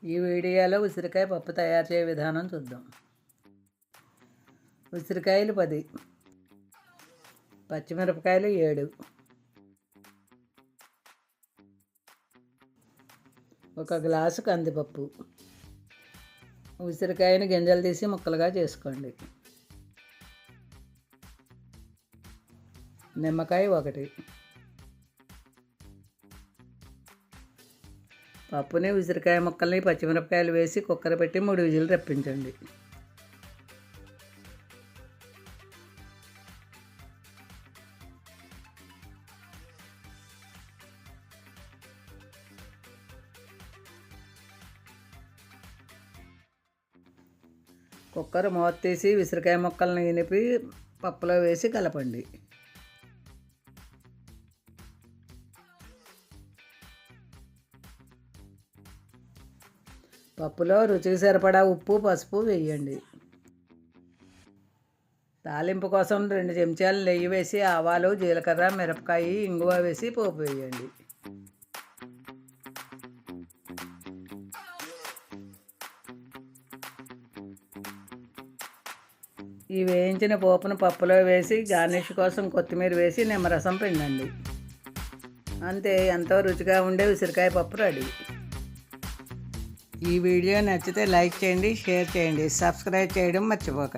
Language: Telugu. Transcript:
ఈ వీడియోలో ఉసిరికాయ పప్పు తయారు చేయ విధానం చూద్దాం. ఉసిరికాయలు 10, పచ్చిమిరపకాయలు 7, ఒక గ్లాసు కందిపప్పు. ఉసిరికాయని గింజలు తీసి ముక్కలుగా చేసుకోండి. నిమ్మకాయ 1. పప్పుని, ఉసిరికాయ ముక్కల్ని, పచ్చిమిరపకాయలు వేసి కుక్కర్ పెట్టి 3 విజిల్ రప్పించండి. కుక్కర్ మూత తీసి ఉసిరికాయ ముక్కల్ని ఇనిపి పప్పులో వేసి కలపండి. పప్పులో రుచికి సరిపడా ఉప్పు, పసుపు వేయండి. తాలింపు కోసం 2 చెంచాలు నెయ్యి వేసి ఆవాలు, జీలకర్ర, మిరపకాయ, ఇంగువ వేసి పోపు వేయండి. ఈ వేయించిన పోపును పప్పులో వేసి గార్నిష్ కోసం కొత్తిమీర వేసి నిమ్మరసం పిండండి. అంతే, ఎంతో రుచిగా ఉండే ఉసిరికాయ పప్పు రెడీ. ఈ వీడియో నచ్చితే లైక్ చేయండి, షేర్ చేయండి, సబ్స్క్రైబ్ చేయడం మర్చిపోకండి.